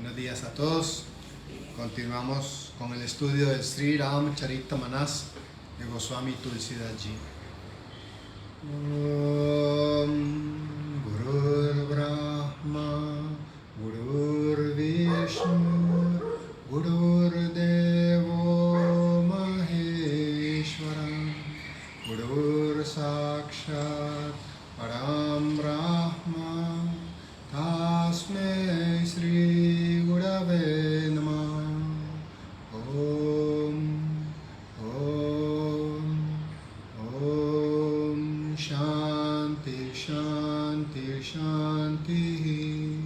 Buenos días a todos. Continuamos con el estudio del Sri Ram Charitamanas de Goswami Tulsidas Ji. Om Gurur Brahma Gurur Vishnu Gurur Devo Maheshwara Gurur Sakshat Param Brahma Tasmai Sri Gurave Namah. Om Shanti Shanti Shanti.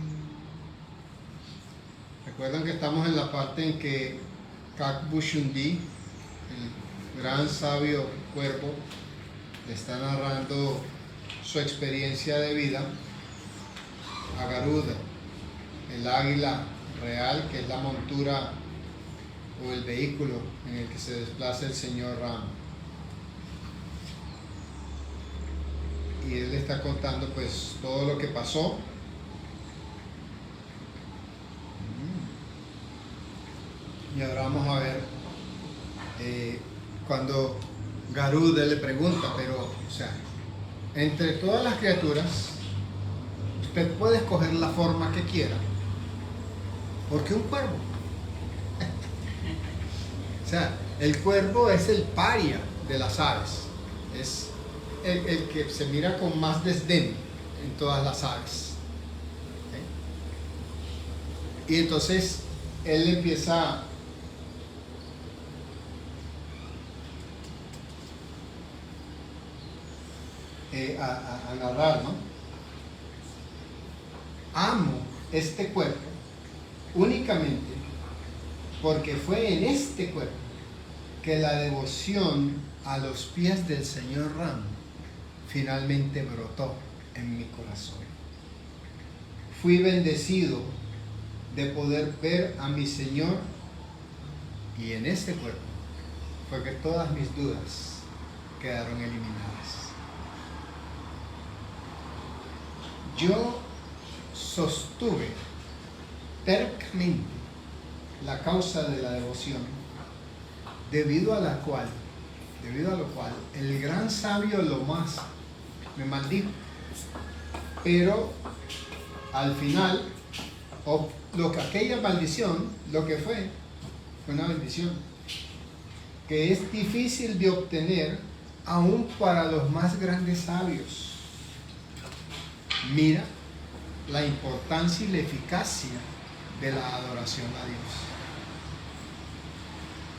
Recuerdan que estamos en la parte en que Kakbushundi, el gran sabio cuervo, le está narrando su experiencia de vida a Garuda, el águila real, que es la montura o el vehículo en el que se desplaza el señor Ram. Y él le está contando pues todo lo que pasó. Y ahora vamos a ver cuando Garuda le pregunta, pero o sea, entre todas las criaturas usted puede escoger la forma que quiera. ¿Por qué un cuervo? O sea, el cuervo es el paria de las aves. Es el que se mira con más desdén en todas las aves. Y entonces él empieza a narrar, ¿no? Amo este cuerpo únicamente porque fue en este cuerpo que la devoción a los pies del señor Ram finalmente brotó en mi corazón. Fui bendecido de poder ver a mi Señor, y en este cuerpo fue que todas mis dudas quedaron eliminadas. Yo sostuve tercamente la causa de la devoción, debido a lo cual el gran sabio lo más me maldijo, pero al final aquella maldición lo que fue una bendición que es difícil de obtener aún para los más grandes sabios. Mira la importancia y la eficacia de la adoración a Dios.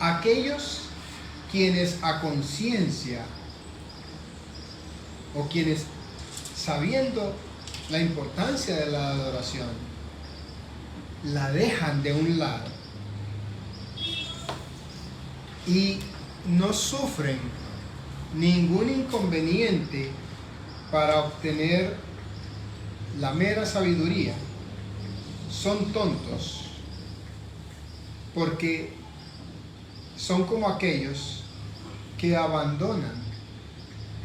Aquellos quienes a conciencia o quienes sabiendo la importancia de la adoración la dejan de un lado y no sufren ningún inconveniente para obtener la mera sabiduría, son tontos, porque son como aquellos que abandonan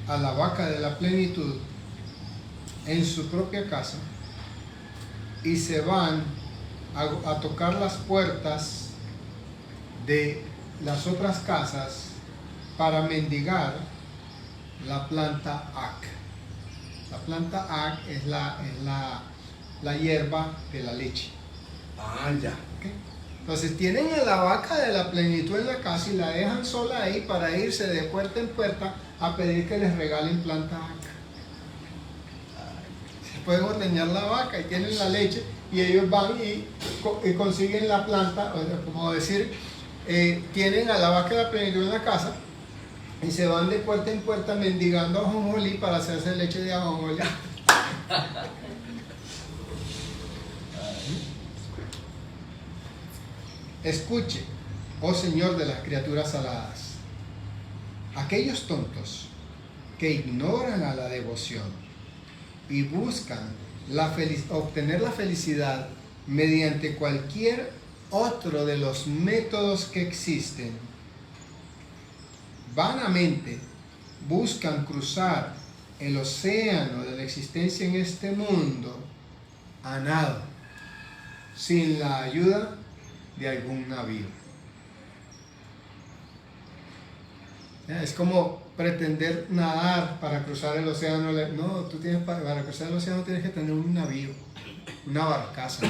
a la vaca de la plenitud en su propia casa y se van a tocar las puertas de las otras casas para mendigar la planta Ak. La planta Ak es la hierba de la leche. Ah, ya. ¿Okay? Entonces tienen a la vaca de la plenitud en la casa y la dejan sola ahí para irse de puerta en puerta a pedir que les regalen planta Ak. Se pueden ordeñar la vaca y tienen la leche y ellos van y consiguen la planta, como decir, tienen a la vaca de la plenitud en la casa y se van de puerta en puerta mendigando ajonjolí para hacerse leche de ajonjolí. Escuche, oh Señor de las criaturas aladas, aquellos tontos que ignoran a la devoción y buscan obtener la felicidad mediante cualquier otro de los métodos que existen, vanamente buscan cruzar el océano de la existencia en este mundo a nado, sin la ayuda de algún navío. Es como pretender nadar para cruzar el océano. No, tú tienes para cruzar el océano tienes que tener un navío, una barcaza.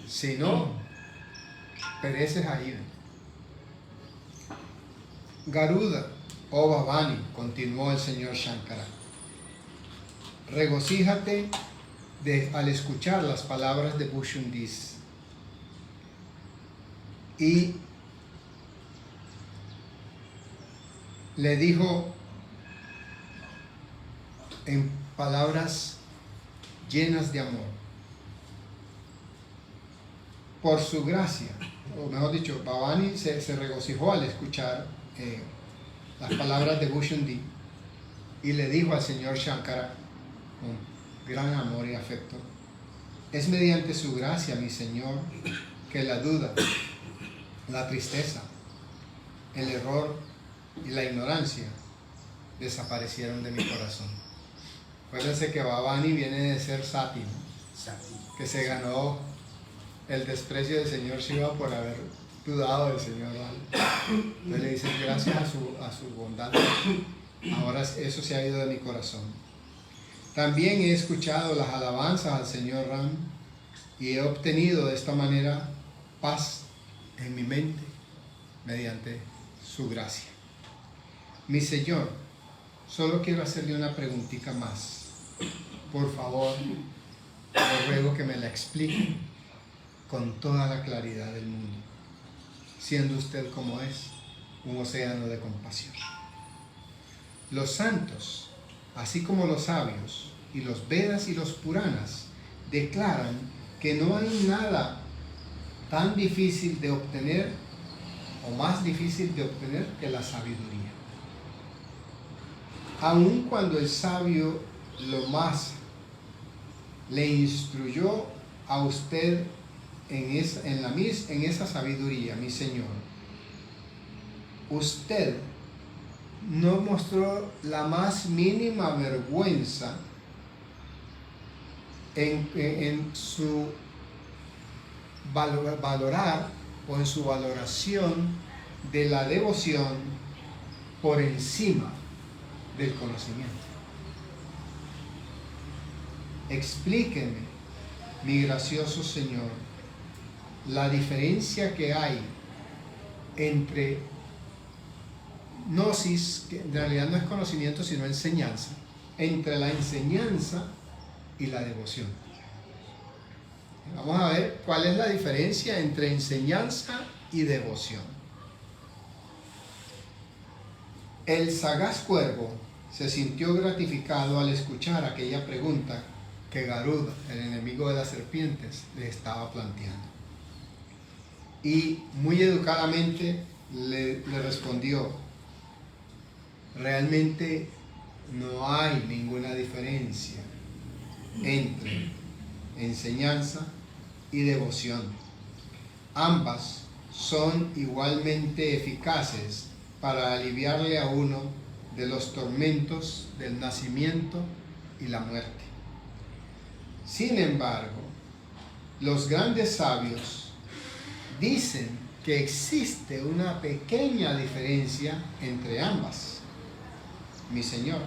Si no, pereces ahí. Garuda, oh Bhavani, continuó el señor Shankara, regocíjate al escuchar las palabras de Bhushundis. Y le dijo en palabras llenas de amor, por su gracia, o mejor dicho, Bhavani se regocijó al escuchar las palabras de Bhushundi y le dijo al señor Shankara con gran amor y afecto: es mediante su gracia, mi señor, que la duda, la tristeza, el error y la ignorancia desaparecieron de mi corazón. Acuérdense que Bhavani viene de ser Sati, ¿no? Que se ganó el desprecio del señor Shiva por haber dudado del señor Ram. Entonces le dice: gracias a su bondad, ahora eso se ha ido de mi corazón. También he escuchado las alabanzas al señor Ram y he obtenido de esta manera paz en mi mente mediante su gracia. Mi señor, solo quiero hacerle una preguntita más. Por favor, le ruego que me la explique con toda la claridad del mundo, siendo usted como es, un océano de compasión. Los santos, así como los sabios, y los Vedas y los Puranas, declaran que no hay nada tan difícil de obtener o más difícil de obtener que la sabiduría. Aun cuando el sabio lo más le instruyó a usted en esa sabiduría, mi señor, usted no mostró la más mínima vergüenza en su valorar o en su valoración de la devoción por encima del conocimiento. Explíqueme, mi gracioso Señor, la diferencia que hay entre gnosis, que en realidad no es conocimiento sino enseñanza, entre la enseñanza y la devoción. Vamos a ver cuál es la diferencia entre enseñanza y devoción. El sagaz cuervo se sintió gratificado al escuchar aquella pregunta que Garuda, el enemigo de las serpientes, le estaba planteando. Y muy educadamente le respondió: realmente no hay ninguna diferencia entre enseñanza y devoción. Ambas son igualmente eficaces para aliviarle a uno de los tormentos del nacimiento y la muerte. Sin embargo, los grandes sabios dicen que existe una pequeña diferencia entre ambas. Mi señor,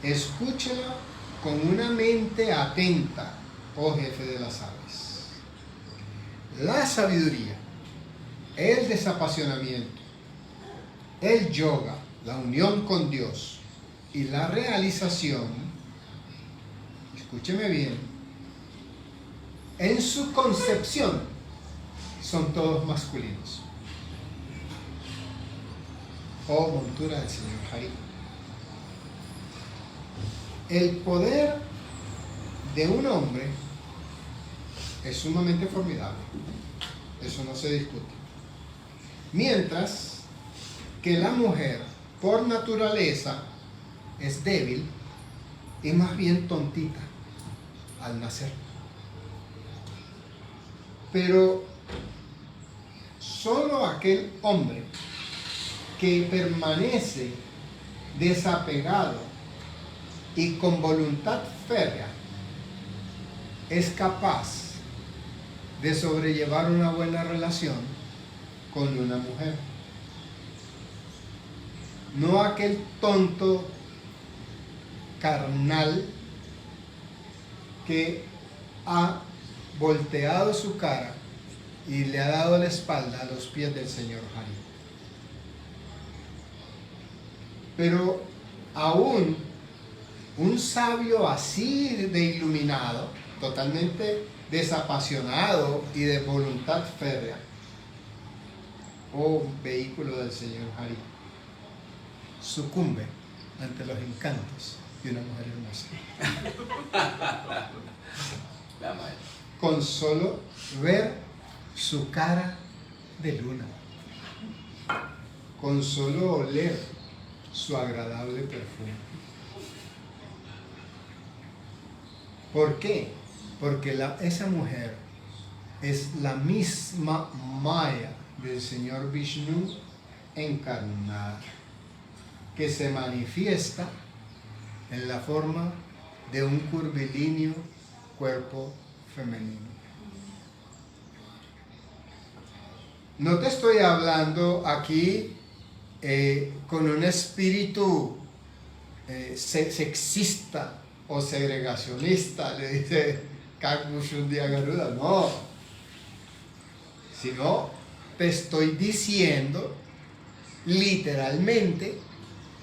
escúchela con una mente atenta, oh jefe de las aves. La sabiduría, el desapasionamiento, el yoga, la unión con Dios y la realización, escúcheme bien, en su concepción son todos masculinos. Oh montura del señor Hari. El poder de un hombre es sumamente formidable, eso no se discute. Mientras que la mujer, por naturaleza, es débil y más bien tontita al nacer. Pero solo aquel hombre que permanece desapegado y con voluntad férrea es capaz de sobrellevar una buena relación con una mujer. No aquel tonto carnal que ha volteado su cara y le ha dado la espalda a los pies del señor Hari. Pero aún un sabio así de iluminado, totalmente desapasionado y de voluntad férrea, oh vehículo del señor Hari, sucumbe ante los encantos de una mujer hermosa. Con solo ver su cara de luna, con solo oler su agradable perfume. ¿Por qué? Porque esa mujer es la misma Maya del señor Vishnu encarnada, que se manifiesta en la forma de un curvilíneo cuerpo femenino. No te estoy hablando aquí con un espíritu sexista o segregacionista, le dice Kakmushundi Garuda, no, sino te estoy diciendo literalmente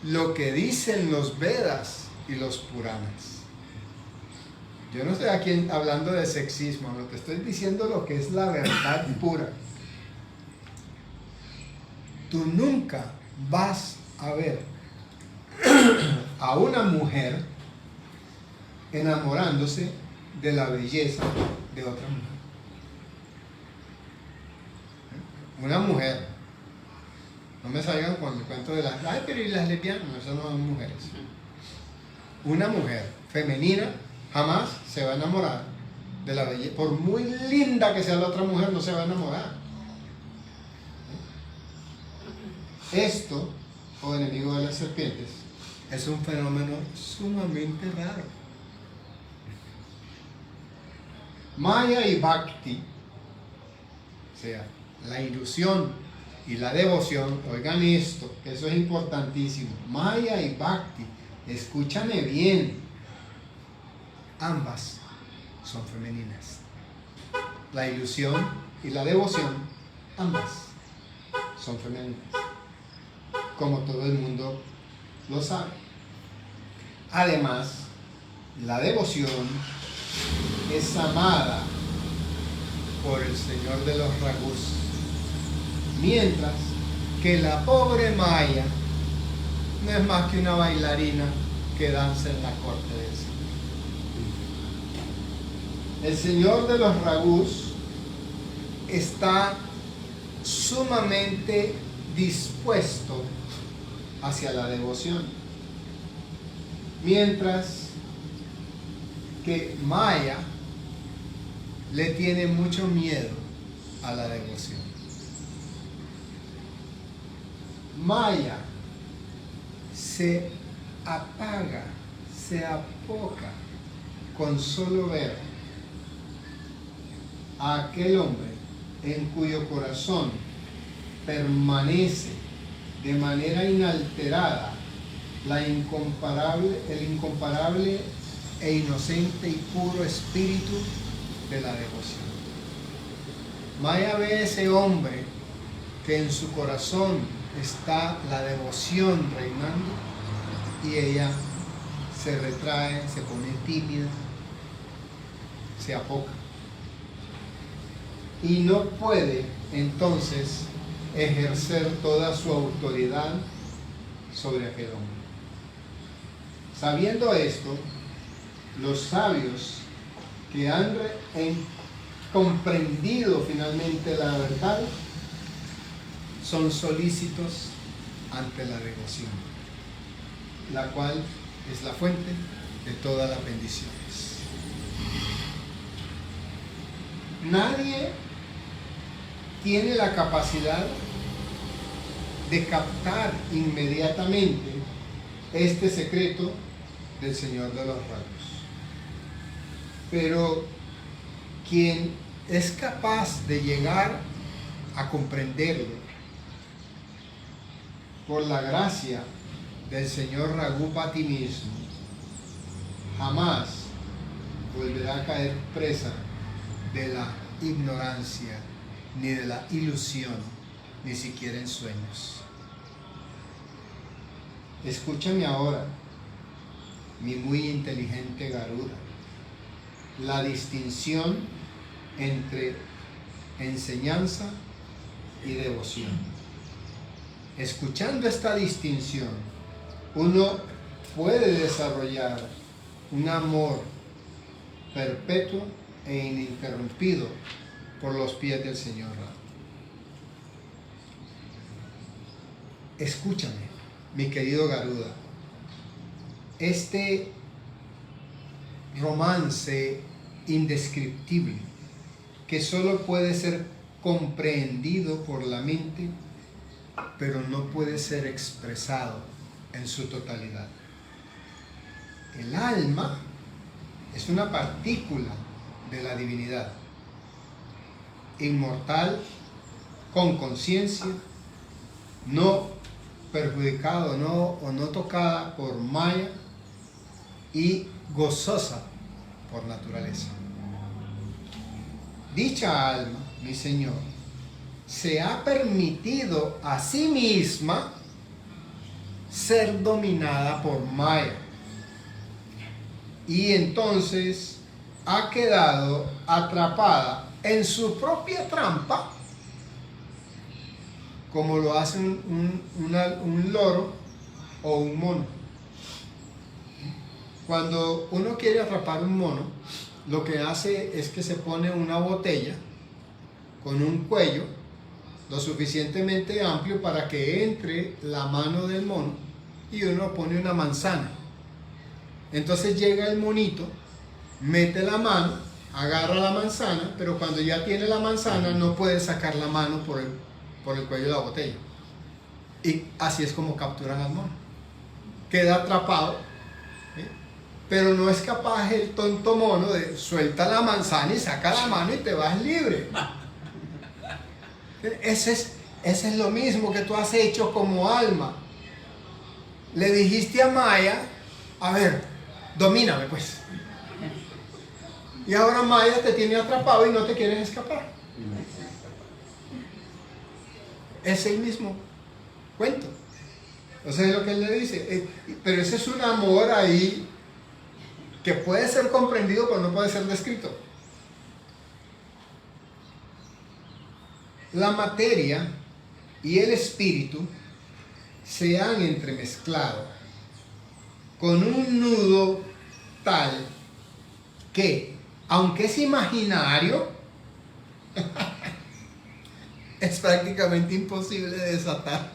lo que dicen los Vedas y los Puranas. Yo no estoy aquí hablando de sexismo, no te estoy diciendo lo que es la verdad pura. Tú nunca vas a ver a una mujer enamorándose de la belleza de otra mujer. Una mujer, no me salgan con el cuento de las, ay, pero y las lesbianas, no, esas no son mujeres. Una mujer femenina jamás se va a enamorar de la belleza, por muy linda que sea la otra mujer, no se va a enamorar. Esto, oh enemigo de las serpientes, es un fenómeno sumamente raro. Maya y Bhakti, o sea, la ilusión y la devoción, oigan esto, que eso es importantísimo. Maya y Bhakti, escúchame bien, ambas son femeninas. La ilusión y la devoción, ambas son femeninas, como todo el mundo lo sabe. Además, la devoción es amada por el señor de los Ragus, mientras que la pobre Maya no es más que una bailarina que danza en la corte del Señor. El señor de los Ragus está sumamente dispuesto hacia la devoción, mientras que Maya le tiene mucho miedo a la devoción. Maya se apaga, se apoca con solo ver a aquel hombre en cuyo corazón permanece de manera inalterada el incomparable e inocente y puro espíritu de la devoción. Maya ve a ese hombre que en su corazón está la devoción reinando y ella se retrae, se pone tímida, se apoca y no puede entonces ejercer toda su autoridad sobre aquel hombre. Sabiendo esto, los sabios que han comprendido finalmente la verdad son solícitos ante la devoción, la cual es la fuente de todas las bendiciones. Nadie tiene la capacidad de captar inmediatamente este secreto del Señor de los Rayos. Pero quien es capaz de llegar a comprenderlo por la gracia del Señor Raghupati mismo, jamás volverá a caer presa de la ignorancia, ni de la ilusión, ni siquiera en sueños. Escúchame ahora, mi muy inteligente Garuda, la distinción entre enseñanza y devoción. Escuchando esta distinción, uno puede desarrollar un amor perpetuo e ininterrumpido por los pies del Señor. Escúchame, mi querido Garuda, este romance indescriptible que solo puede ser comprendido por la mente, pero no puede ser expresado en su totalidad. El alma es una partícula de la divinidad, inmortal, con conciencia, no perjudicada o no tocada por Maya y gozosa por naturaleza. Dicha alma, mi Señor, se ha permitido a sí misma ser dominada por Maya, y entonces ha quedado atrapada en su propia trampa, como lo hace un loro o un mono. Cuando uno quiere atrapar un mono, lo que hace es que se pone una botella con un cuello lo suficientemente amplio para que entre la mano del mono, y uno pone una manzana. Entonces llega el monito, mete la mano, agarra la manzana, pero cuando ya tiene la manzana no puede sacar la mano por el cuello de la botella. Y así es como capturan al mono. Queda atrapado, ¿sí? Pero no es capaz el tonto mono de suelta la manzana y saca la mano y te vas libre. Ese es lo mismo que tú has hecho como alma. Le dijiste a Maya, a ver, domíname pues. Y ahora Maya te tiene atrapado y no te quieres escapar. Es el mismo cuento. O sea, es lo que él le dice. Pero ese es un amor ahí que puede ser comprendido, pero no puede ser descrito. La materia y el espíritu se han entremezclado con un nudo tal que, aunque es imaginario, es prácticamente imposible de desatar.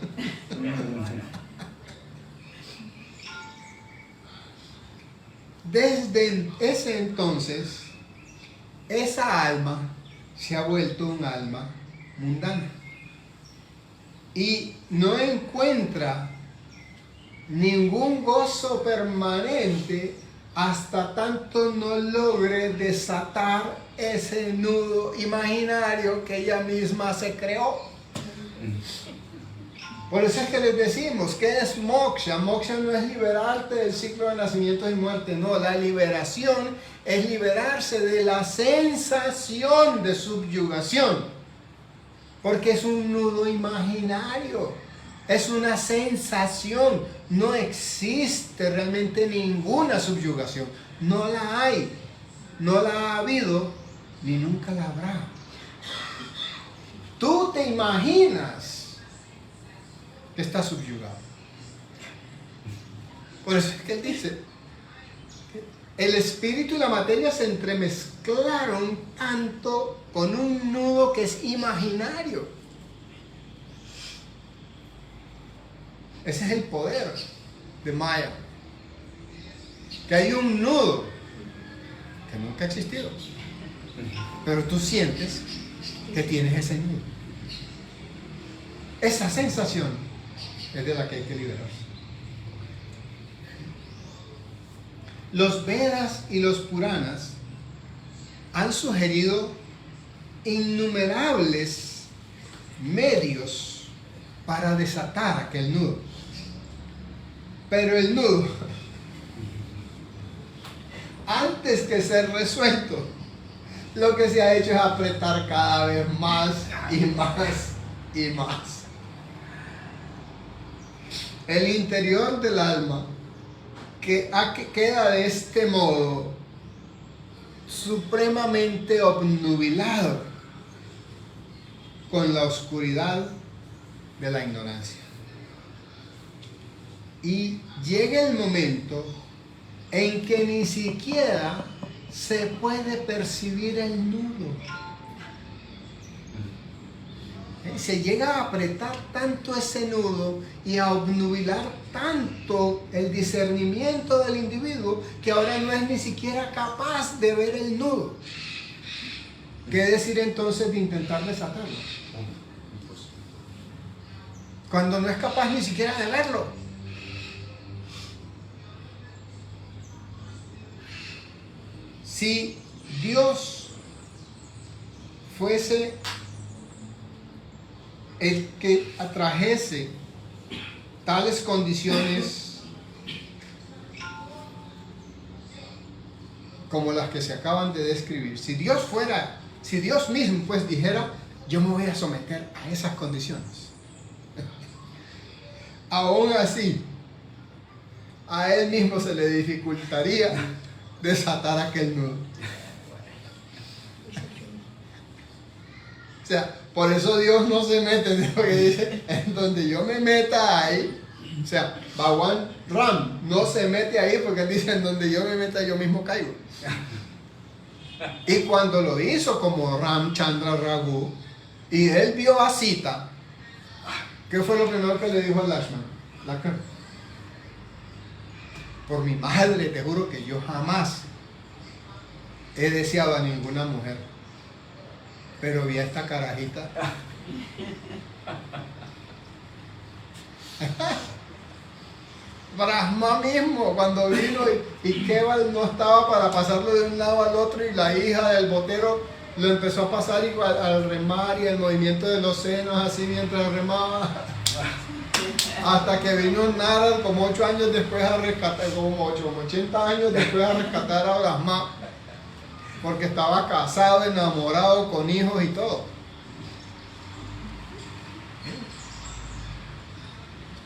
Desde ese entonces, esa alma se ha vuelto un alma mundana y no encuentra ningún gozo permanente hasta tanto no logre desatar ese nudo imaginario que ella misma se creó. Por eso es que les decimos, ¿qué es moksha? Moksha no es liberarte del ciclo de nacimiento y muerte, no. La liberación es liberarse de la sensación de subyugación, porque es un nudo imaginario, es una sensación. No existe realmente ninguna subyugación, no la hay, no la ha habido, ni nunca la habrá. Tú te imaginas que está subyugado. Por eso es que él dice, el espíritu y la materia se entremezclaron tanto con un nudo que es imaginario. Ese es el poder de Maya, que hay un nudo que nunca ha existido, pero tú sientes que tienes ese nudo. Esa sensación es de la que hay que liberarse. Los Vedas y los Puranas han sugerido innumerables medios para desatar aquel nudo. Pero el nudo, antes que ser resuelto, lo que se ha hecho es apretar cada vez más y más y más. El interior del alma que queda de este modo supremamente obnubilado con la oscuridad de la ignorancia. Y llega el momento en que ni siquiera se puede percibir el nudo. Se llega a apretar tanto ese nudo y a obnubilar tanto el discernimiento del individuo que ahora no es ni siquiera capaz de ver el nudo. ¿Qué decir entonces de intentar desatarlo? Cuando no es capaz ni siquiera de verlo. Si Dios fuese el que atrajese tales condiciones como las que se acaban de describir, si Dios mismo pues dijera, yo me voy a someter a esas condiciones, aún así a él mismo se le dificultaría desatar aquel nudo. O sea, por eso Dios no se mete, porque dice, en donde yo me meta ahí, o sea, Bhagwan Ram no se mete ahí porque él dice, en donde yo me meta yo mismo caigo. Y cuando lo hizo como Ramchandra Raghu, y él vio a Sita, ¿qué fue lo primero que le dijo a Lakshman? Por mi madre, te juro que yo jamás he deseado a ninguna mujer, pero vi a esta carajita. Brahma mismo, cuando vino y Keval no estaba para pasarlo de un lado al otro, y la hija del botero lo empezó a pasar igual al remar, y el movimiento de los senos así mientras remaba, hasta que vino Narad como 8 años después a rescatar, como 80 años después a rescatar a Brahma, porque estaba casado, enamorado, con hijos y todo.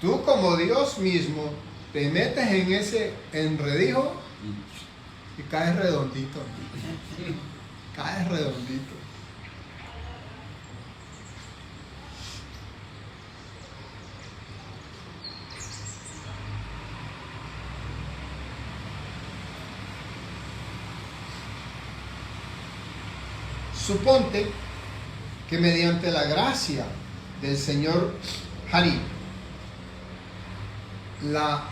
Tú como Dios mismo te metes en ese enredijo y caes redondito. Caes redondito. Suponte que mediante la gracia del Señor Hari, la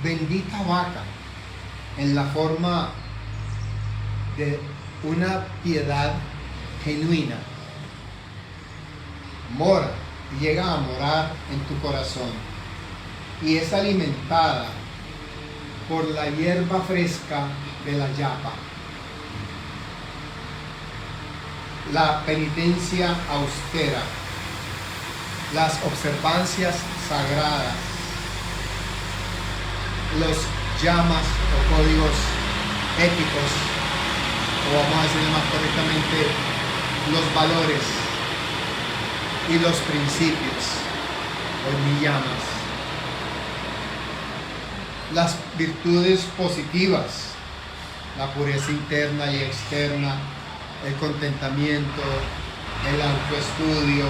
bendita vaca, en la forma de una piedad genuina, mora y llega a morar en tu corazón, y es alimentada por la hierba fresca de la yapa, la penitencia austera, las observancias sagradas, los llamas o códigos éticos, o vamos a decirlo más correctamente, los valores y los principios o niyamas, las virtudes positivas, la pureza interna y externa, el contentamiento, el autoestudio,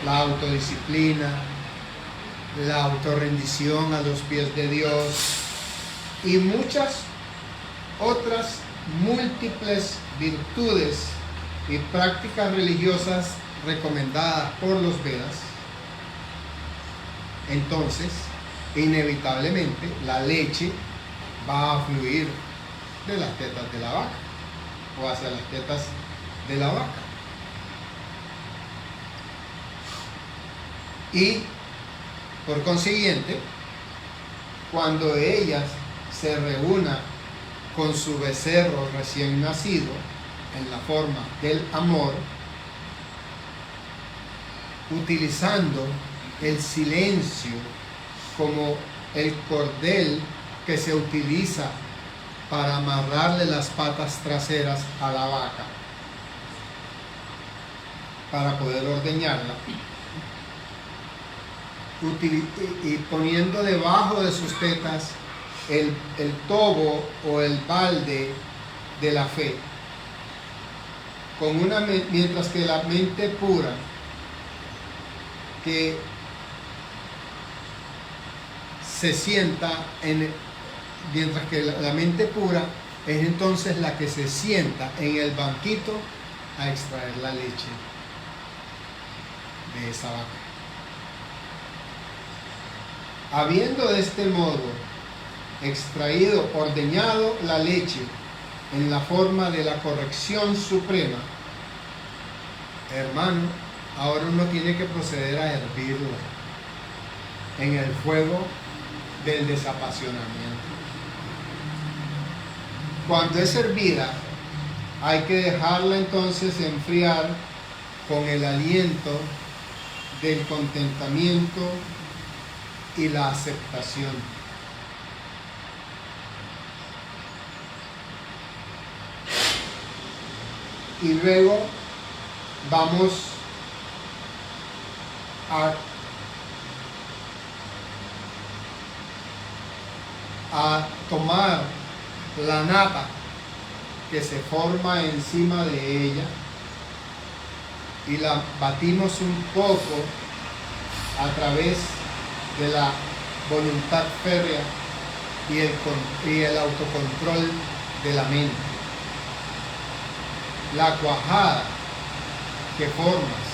la autodisciplina, la autorrendición a los pies de Dios y muchas otras múltiples virtudes y prácticas religiosas recomendadas por los Vedas. Entonces, inevitablemente, la leche va a fluir de las tetas de la vaca o hacia las tetas de la vaca. Y por consiguiente, cuando ella se reúna con su becerro recién nacido en la forma del amor, utilizando el silencio como el cordel que se utiliza para amarrarle las patas traseras a la vaca para poder ordeñarla, y poniendo debajo de sus tetas el tobo o el balde de la fe, mientras que la mente pura, que se sienta mientras que la mente pura es entonces la que se sienta en el banquito a extraer la leche de esa vaca. Habiendo de este modo extraído, ordeñado la leche en la forma de la corrección suprema, hermano, ahora uno tiene que proceder a hervirla en el fuego del desapasionamiento. Cuando es hervida, hay que dejarla entonces enfriar con el aliento del contentamiento y la aceptación. Y luego vamos a tomar la nata que se forma encima de ella y la batimos un poco a través de la voluntad férrea y el autocontrol de la mente. La cuajada que formas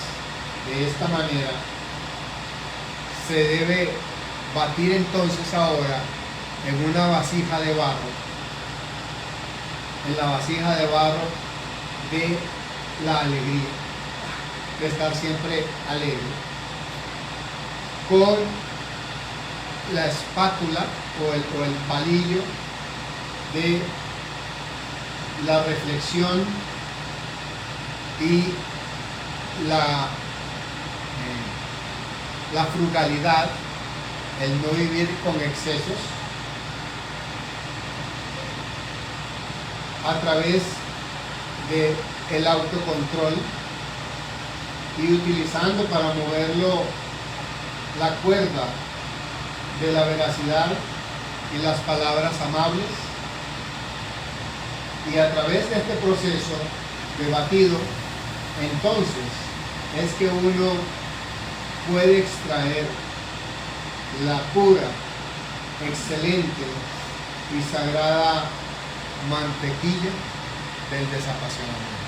de esta manera se debe batir entonces ahora en una vasija de barro, en la vasija de barro de la alegría, de estar siempre alegre, con la espátula o el palillo de la reflexión y la frugalidad, el no vivir con excesos, a través del autocontrol y utilizando para moverlo la cuerda de la veracidad y las palabras amables, y a través de este proceso de batido, entonces es que uno puede extraer la pura, excelente y sagrada mantequilla del desapasionamiento.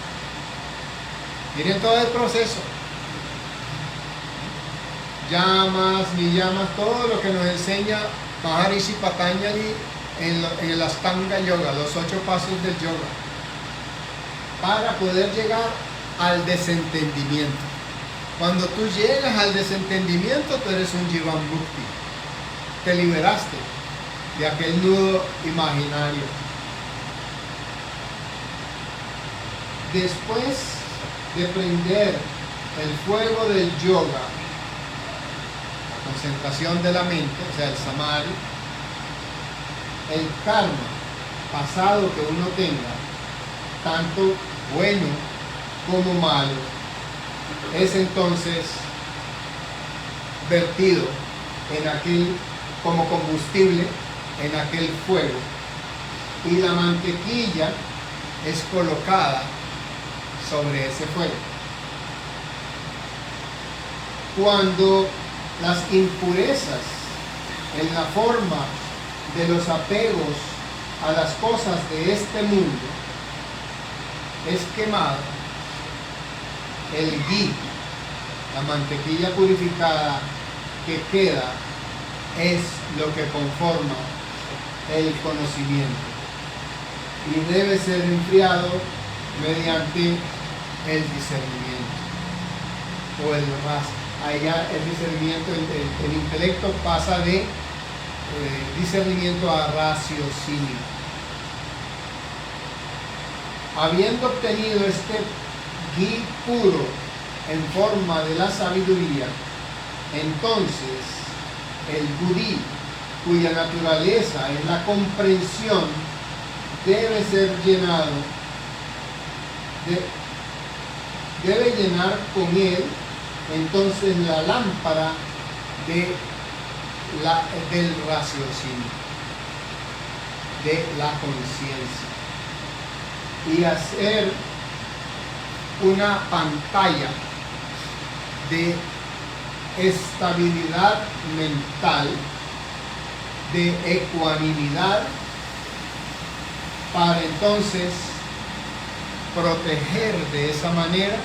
Miren todo el proceso. Llamas, ni llamas, todo lo que nos enseña Maharishi Patanjali en el Ashtanga Yoga, los 8 pasos del yoga, para poder llegar al desentendimiento. Cuando tú llegas al desentendimiento, tú eres un Jivan Mukti. Te liberaste de aquel nudo imaginario. Después de prender el fuego del yoga, la concentración de la mente, o sea, el samadhi, el karma pasado que uno tenga, tanto bueno como malo, es entonces vertido como combustible en aquel fuego, y la mantequilla es colocada sobre ese fuego. Cuando las impurezas en la forma de los apegos a las cosas de este mundo es quemada, el ghee, la mantequilla purificada que queda, es lo que conforma el conocimiento y debe ser enfriado mediante el discernimiento o el rasa. Allá el discernimiento, el intelecto pasa de discernimiento a raciocinio. Habiendo obtenido este ghee puro en forma de la sabiduría, entonces el budí, cuya naturaleza es la comprensión, debe ser llenado, debe llenar con él entonces la lámpara del raciocinio, de la conciencia, y hacer una pantalla de estabilidad mental, de ecuanimidad, para entonces proteger de esa manera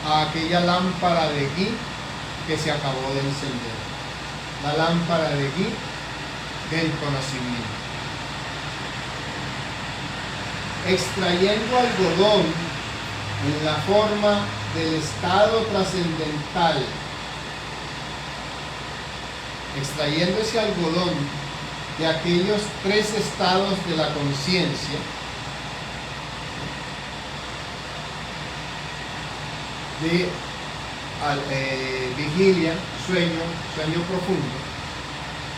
a aquella lámpara de gui que se acabó de encender, la lámpara de gui del conocimiento. Extrayendo algodón en la forma del estado trascendental, extrayendo ese algodón de aquellos tres estados de la conciencia, de vigilia, sueño profundo.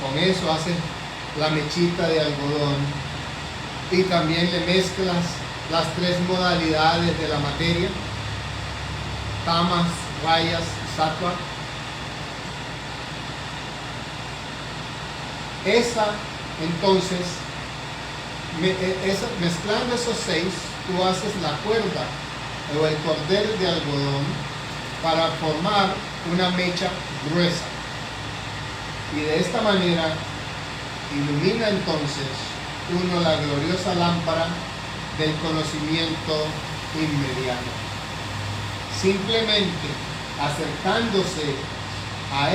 Con eso haces la mechita de algodón y también le mezclas las tres modalidades de la materia: tamas, rayas, sattva. Entonces, mezclando esos seis, tú haces la cuerda o el cordel de algodón para formar una mecha gruesa, y de esta manera ilumina entonces uno la gloriosa lámpara del conocimiento inmediato, simplemente acercándose a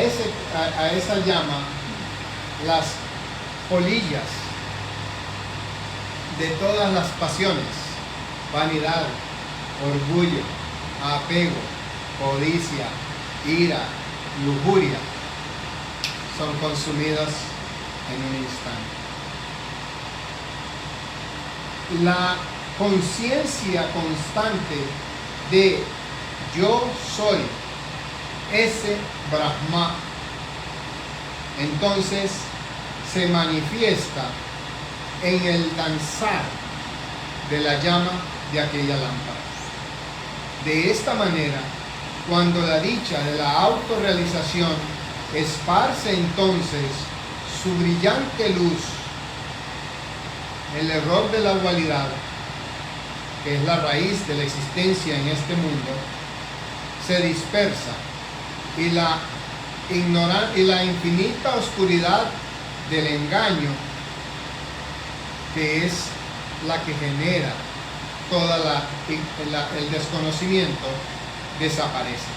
esa llama. Las polillas de todas las pasiones, vanidad, orgullo, apego, codicia, ira, lujuria, son consumidas en un instante. La conciencia constante de yo soy ese Brahma, entonces se manifiesta en el danzar de la llama de aquella lámpara. De esta manera, cuando la dicha de la autorrealización esparce entonces su brillante luz, el error de la dualidad, que es la raíz de la existencia en este mundo, se dispersa, y la infinita oscuridad del engaño, que es la que genera toda el desconocimiento, desaparece.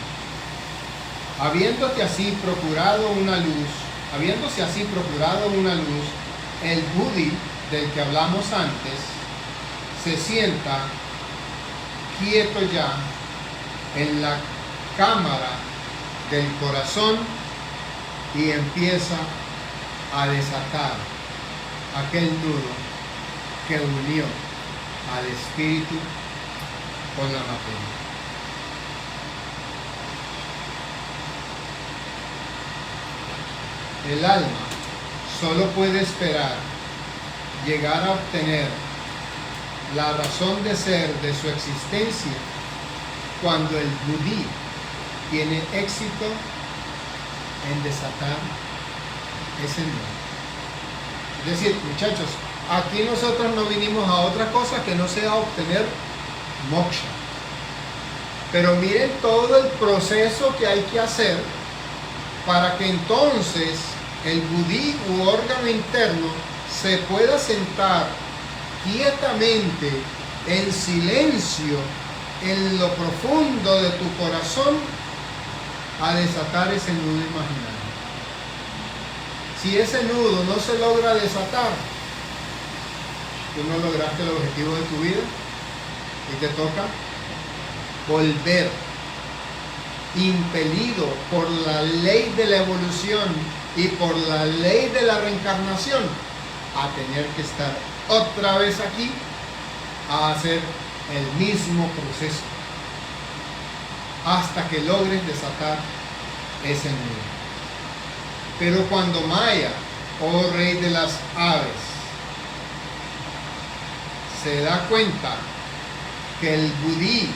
Habiéndose así procurado una luz, el budí del que hablamos antes se sienta quieto ya en la cámara del corazón y empieza a desatar aquel nudo que unió al espíritu con la materia. El alma solo puede esperar llegar a obtener la razón de ser de su existencia cuando el budí tiene éxito en desatar ese nudo. Es decir, muchachos, aquí nosotros no vinimos a otra cosa que no sea obtener moksha. Pero miren todo el proceso que hay que hacer para que entonces el budí u órgano interno se pueda sentar quietamente, en silencio, en lo profundo de tu corazón, a desatar ese nudo imaginario. Si ese nudo no se logra desatar, tú no lograste el objetivo de tu vida y te toca volver, impelido por la ley de la evolución y por la ley de la reencarnación, a tener que estar otra vez aquí a hacer el mismo proceso. hasta que logres desatar ese nudo. Pero cuando Maya, oh rey de las aves, se da cuenta que el budí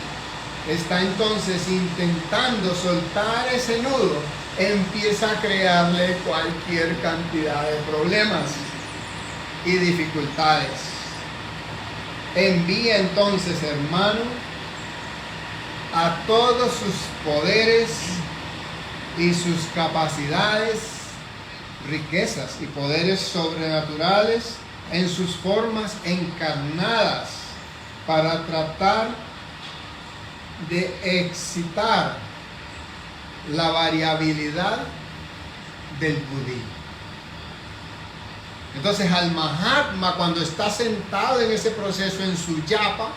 está entonces intentando soltar ese nudo, empieza a crearle cualquier cantidad de problemas y dificultades. Envía entonces, hermano, a todos sus poderes y sus capacidades, riquezas y poderes sobrenaturales en sus formas encarnadas para tratar de excitar la variabilidad del budí. Entonces al Mahatma, cuando está sentado en ese proceso en su yapa,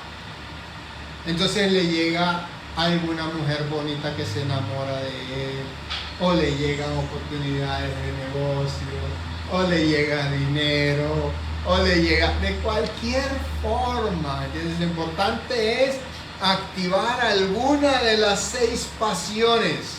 entonces le llega alguna mujer bonita que se enamora de él, o le llegan oportunidades de negocio, o le llega dinero, o le llega de cualquier forma. Entonces lo importante es activar alguna de las 6 pasiones.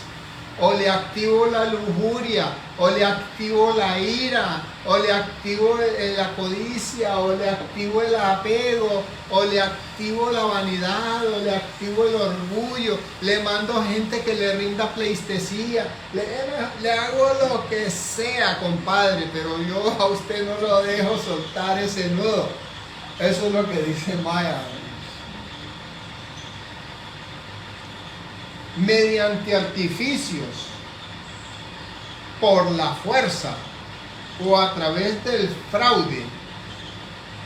O le activo la lujuria, o le activo la ira, o le activo la codicia, o le activo el apego, o le activo la vanidad, o le activo el orgullo. Le mando gente que le rinda pleistesía, le hago lo que sea, compadre, pero yo a usted no lo dejo soltar ese nudo. Eso es lo que dice Maya. Mediante artificios, por la fuerza o a través del fraude,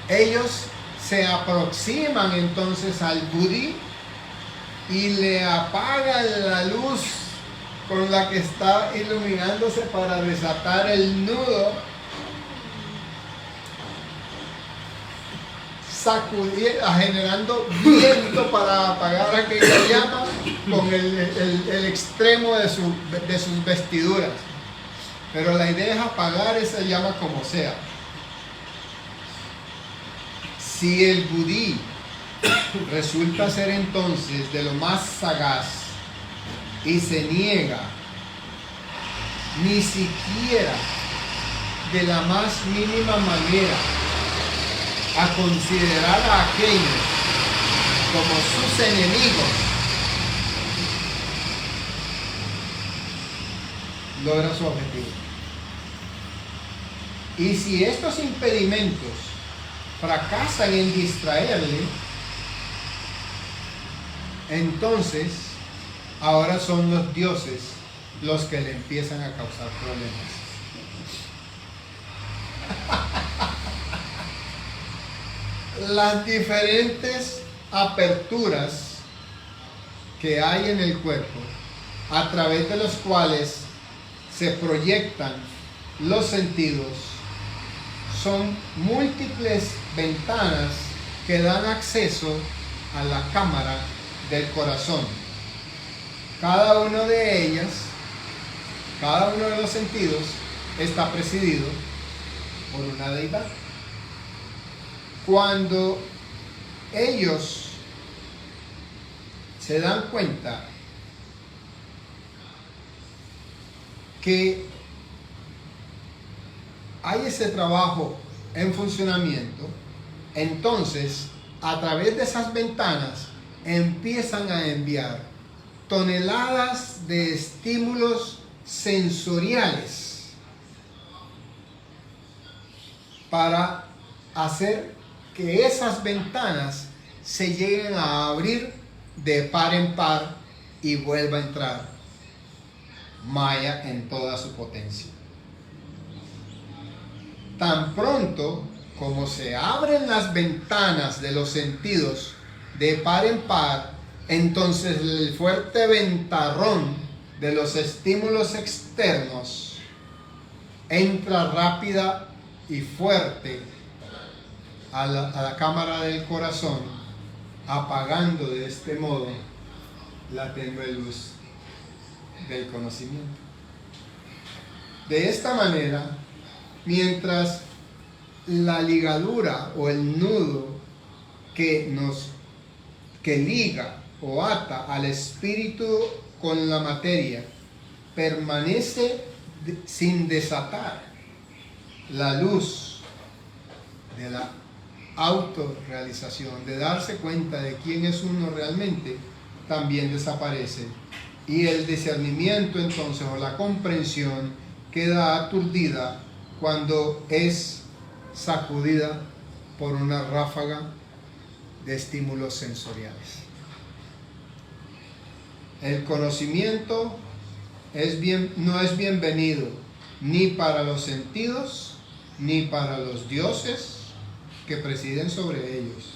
ellos se aproximan entonces al budí y le apagan la luz con la que está iluminándose para desatar el nudo, generando viento para apagar aquella llama con el extremo de sus vestiduras. Pero la idea es apagar esa llama como sea. Si el budí resulta ser entonces de lo más sagaz y se niega ni siquiera de la más mínima manera a considerar a aquellos como sus enemigos, logra su objetivo. Y si estos impedimentos fracasan en distraerle, entonces ahora son los dioses los que le empiezan a causar problemas. Las diferentes aperturas que hay en el cuerpo, a través de los cuales se proyectan los sentidos, son múltiples ventanas que dan acceso a la cámara del corazón. Cada uno de ellas, cada uno de los sentidos, está presidido por una deidad. Cuando ellos se dan cuenta que hay ese trabajo en funcionamiento, entonces a través de esas ventanas empiezan a enviar toneladas de estímulos sensoriales para hacer que esas ventanas se lleguen a abrir de par en par y vuelva a entrar Maya en toda su potencia. Tan pronto como se abren las ventanas de los sentidos de par en par, entonces el fuerte ventarrón de los estímulos externos entra rápida y fuerte a la cámara del corazón, apagando de este modo la tenue luz del conocimiento. De esta manera, mientras la ligadura o el nudo que liga o ata al espíritu con la materia, permanece sin desatar la luz de la autorrealización, de darse cuenta de quién es uno realmente, también desaparece. Y el discernimiento entonces, o la comprensión, queda aturdida cuando es sacudida por una ráfaga de estímulos sensoriales. El conocimiento no es bienvenido ni para los sentidos ni para los dioses que presiden sobre ellos,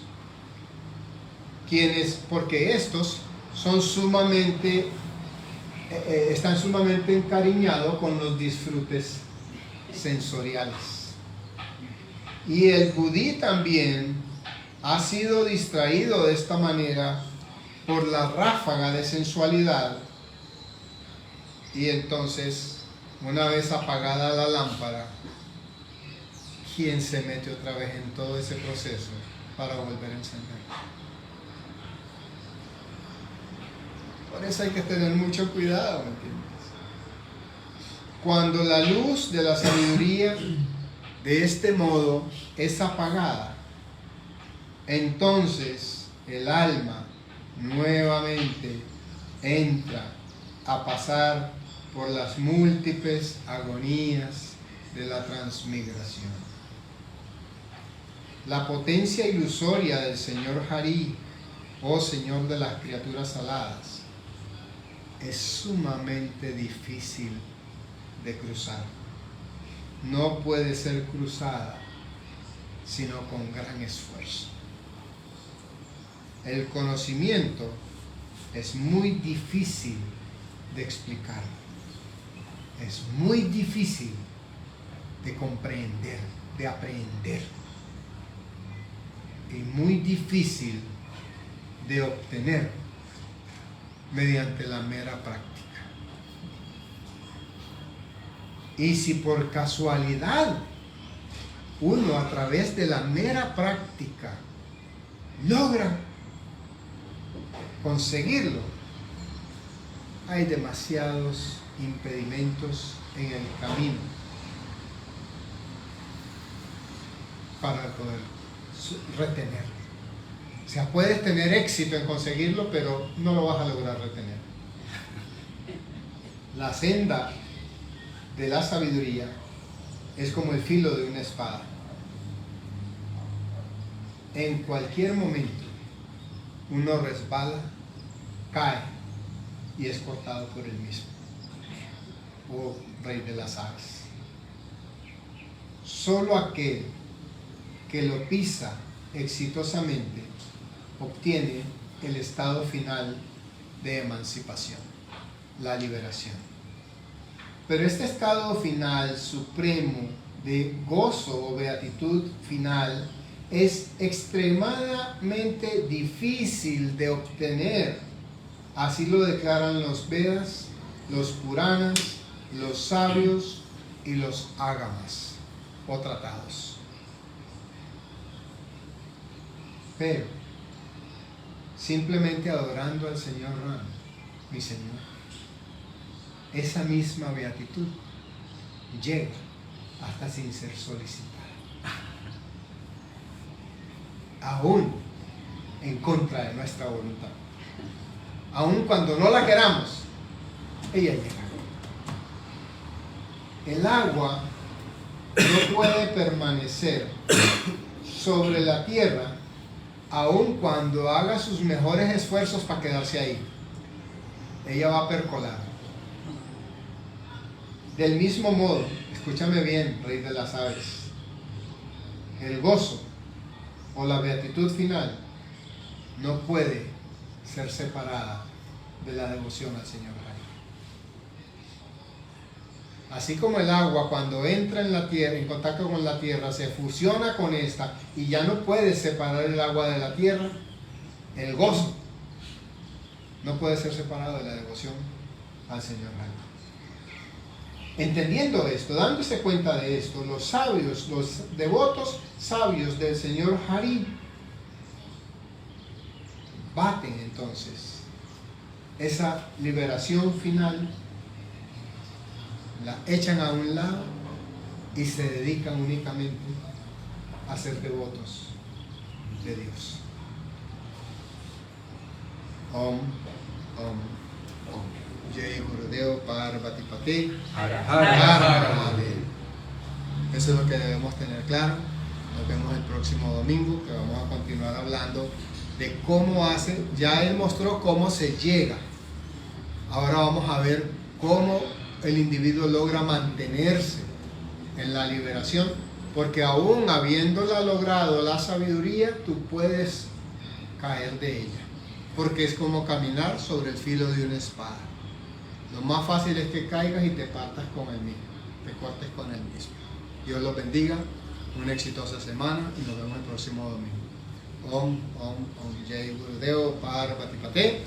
porque estos son están sumamente encariñados con los disfrutes sensoriales. Y el budí también ha sido distraído de esta manera por la ráfaga de sensualidad, y entonces, una vez apagada la lámpara, ¿quién se mete otra vez en todo ese proceso para volver a encender? Por eso hay que tener mucho cuidado, ¿me entiendes? Cuando la luz de la sabiduría de este modo es apagada, entonces el alma nuevamente entra a pasar por las múltiples agonías de la transmigración. La potencia ilusoria del señor Hari, o señor de las criaturas aladas, es sumamente difícil de cruzar. No puede ser cruzada sino con gran esfuerzo. El conocimiento es muy difícil de explicar, es muy difícil de comprender, de aprender, y muy difícil de obtener mediante la mera práctica. Y si por casualidad uno a través de la mera práctica logra conseguirlo, hay demasiados impedimentos en el camino para poder retenerlo. O sea, puedes tener éxito en conseguirlo, pero no lo vas a lograr retener. La senda de la sabiduría es como el filo de una espada. En cualquier momento uno resbala, cae y es cortado por él mismo. Oh Rey de las aves. Solo aquel que lo pisa exitosamente obtiene el estado final de emancipación, la liberación. Pero este estado final supremo de gozo o beatitud final es extremadamente difícil de obtener. Así lo declaran los Vedas, los Puranas, los sabios y los ágamas o tratados. Pero simplemente adorando al Señor Ram, mi Señor, esa misma beatitud llega hasta sin ser solicitada, aún en contra de nuestra voluntad. Aún cuando no la queramos, ella llega. El agua no puede permanecer sobre la tierra aun cuando haga sus mejores esfuerzos para quedarse ahí. Ella va a percolar. Del mismo modo, escúchame bien, Rey de las aves, el gozo o la beatitud final no puede ser separada de la devoción al Señor Hari. Así como el agua, cuando entra en la tierra, en contacto con la tierra, se fusiona con esta y ya no puede separar el agua de la tierra, el gozo no puede ser separado de la devoción al Señor Hari. Entendiendo esto, dándose cuenta de esto, los sabios, los devotos sabios del Señor Hari baten entonces esa liberación final la echan a un lado y se dedican únicamente a ser devotos de Dios. Om, Om, Om. Jai Gurudeo Parvati Pati. Eso es lo que debemos tener claro. Nos vemos el próximo domingo, que vamos a continuar hablando de cómo hace. Ya él mostró cómo se llega. Ahora vamos a ver cómo el individuo logra mantenerse en la liberación, porque aún habiéndola logrado la sabiduría, tú puedes caer de ella, porque es como caminar sobre el filo de una espada. Lo más fácil es que caigas y te partas con el mismo, te cortes con el mismo. Dios los bendiga, una exitosa semana y nos vemos el próximo domingo. Om, Om, Om, Jai Gurudeo Parvati Pati.